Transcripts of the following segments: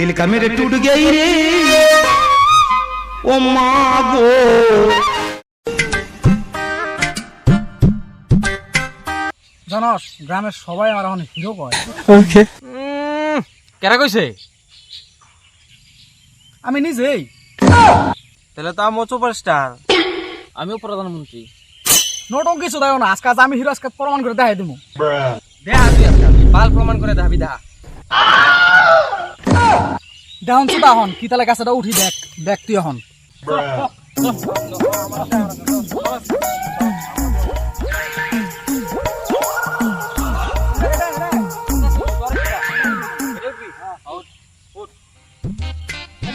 दिल का मेरे टूट गई रे ओ माँ गो। জানস গ্রামের সবাই আমার এখন হিরো কয়। ওকে কেরা কইছে? আমি নিজেই। তাহলে তো আমি সুপারস্টার, আমিও প্রধানমন্ত্রী। নোটং কিছু দাও না, আজকে আমি হিরো, আজকে প্রমাণ করে দেখাই দিমু। দেখা তুই আজকাল বাল প্রমাণ করে দেখাবি দেখা। দেহন সুদা হন কি তালে গাছটা উঠি দেখ, দেখ তুই এখন।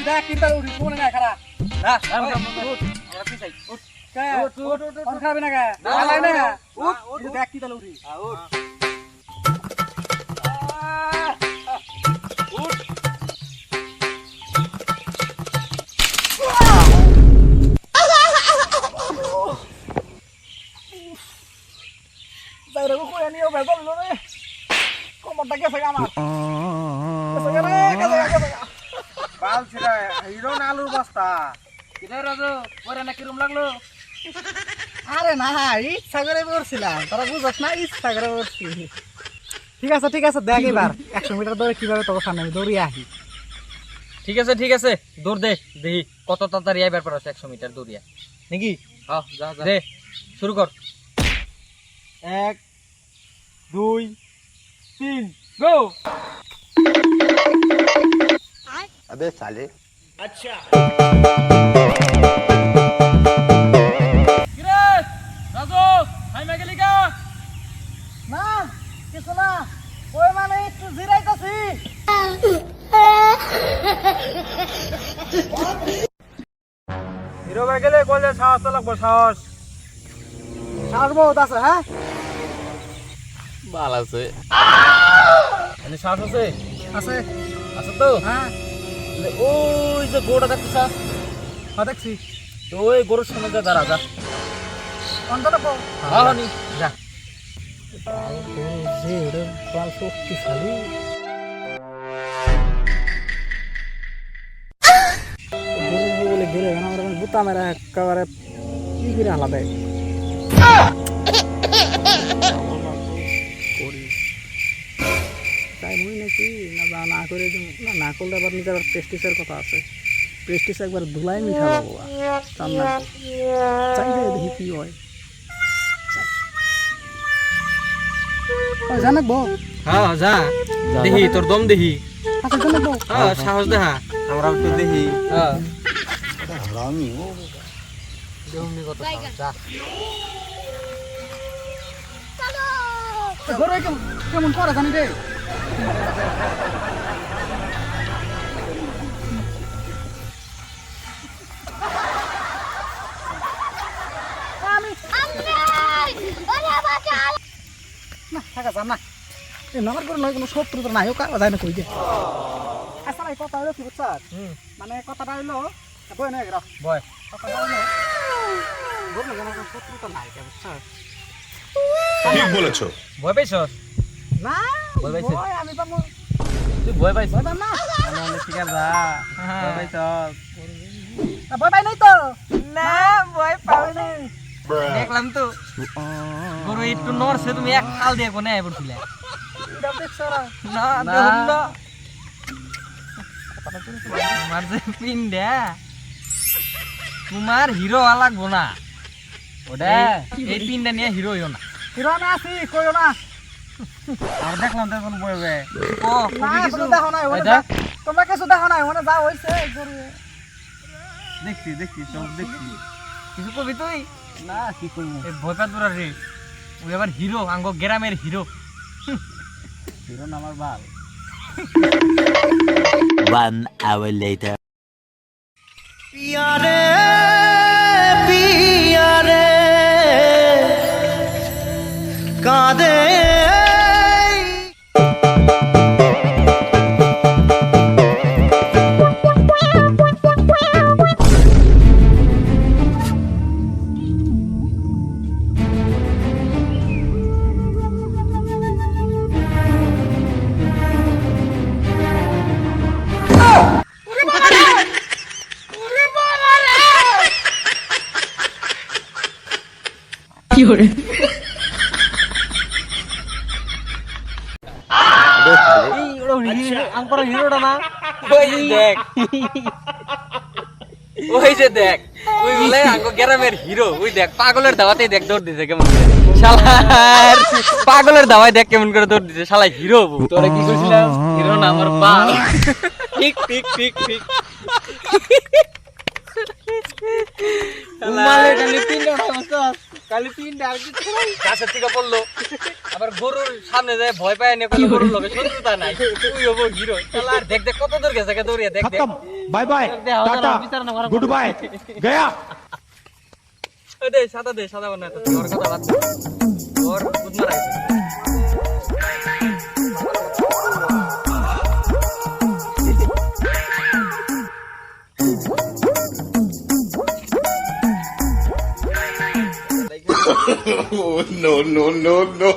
দেখ কি তালে উঠি শুনে না খারা না খাবি না দেখ কি তালে উঠি। কমরটা গেছে আমার, বাল ছেড়া হিরো না আলুর বস্তা। কিরে রাজু পরে না কিরম লাগলো? আরে না ইচ্ছা করে করছিলাম, তোরা বুঝছ না, ইচ্ছা করে করছি। ঠিক আছে ঠিক আছে, দেখ এবার 100 মিটার দৌড়ে কিভাবে তোর সামনে আমি দৌড়িয়ে আসি। ঠিক আছে দৌড় দে, দেখি কত তাড়াতাড়ি আইবার পারছ 100 মিটার দৌড়িয়া নাকি। হ্যাঁ যা যা দে, শুরু কর। 1 2 3 গো। अबे साले কিরে রাজু হাইমা গেলি কা? না কিছু না, ওই মানে একটু জিরাইতাছি। হিরো ভাই গেলে কইলে সাহস তো লাগবে, সাহস। সাহস বহুত আছে। হ্যাঁ বাল আছে, মানে সাহস আছে আছে। আছে তো। হ্যাঁ ওই যে গোড়া দেখছিস, দেখছি। তো ওই গরুর সামনে যা দাঁড়া যা। অন্তটা পো হ্যাঁ নি যা। শক্তিশালী বলে গেলে আমার বুতা মেরা একেবারে কি করে আলাদা তাই মুই নাকি না না করে না না করলে আবার নিজের প্রেস্টিজের কথা আছে। প্রেস্টিজ একবার ধুলাই মিঠা পাবো সামনে চাই দেখি কি হয়। জানাবো হ্যাঁ যা দেখি তোর দম দেখি। আচ্ছা জানাবো। হ্যাঁ সাহস দেখা, আমরাও তো দেখি। হ্যাঁ हरामी हो দেহমি কত সাহস, যা। ঘরে কেমন করে জানি রে। না থাকা যান না, আমার করে নয় কোনো শত্রু তো নাই, ও কারা যায় না কই যে। আচ্ছা ভাই কথা হলো কি বুঝছ, মানে কথাটা হইলো বই নয় গেল বয়। কথাটা হইলো বললো যেন কোনো শত্রু তো নাই বুঝছ। ठीक बोलेছো ভয় পাইছস? না ভয় পাইছে? ভয় আমি তো তুই ভয় পাইছ ভয় পাম না। আমি শিকার যা ভয় পাইছস? না, ভয় পাই নাই তো। না ভয় পাও না, দেখলাম তো গরু একটু নড়ছে, তুমি এক খাল দিয়ে কোনে আই পড়ছিলে। এটা দেখছ না? না দেখুন না তোমার যে পিন্ডা, তোমার হিরো লাগবো না ওটা, এই পিন্ডা নিয়ে হিরো হইও না। হিরো না আছি কইও না। আর দেখলাম তো কোন বইবে ও না কবি কিছু কোনো দেখো নাই ওনে, দেখ তোমরা কিছু দেখো নাই ওনে, যা হইছে গরু। দেখছি সব দেখছি। কিছু কবি তুই? না কি কইমু, এই ভয় পা দূরা রে, ওই আবার হিরো, আঙ্গ গ্রামের হিরো। হিরো না আমার বাল। 1 hour later. पिया रे कादे হিরোটা না ওই যে দেখ ওই যে দেখ ওই বলে আঙ্গো গ্রামের হিরো ওই দেখ পাগলের দাওয়াতেই দেখ দৌড় দিছে কেমন করে শালার পাগলের দাওয়ায় দেখ কেমন করে দৌড় দিছে শালা হিরো তোরে কি কইছিলাম হিরো না আমার বাল ঠিক ঠিক ঠিক ঠিক উমালে খালি তিনটা সমস্যা খালি তিনটা আর কিছু নাই গাছের থেকে পড়লো আবার গরুর সামনে যায় ভয় পায় না কোনো গরুর লগে শত্রুতা নাই তুই হবো হিরো শালা দেখ দেখ কত দূর গেছে দৌড়িয়ে দেখ দেখ bye bye tata goodbye गया ওই দে সাদা বানা তো তোর কথা বাদ ওর খুদ মারাইছে Oh, no, no, no, no.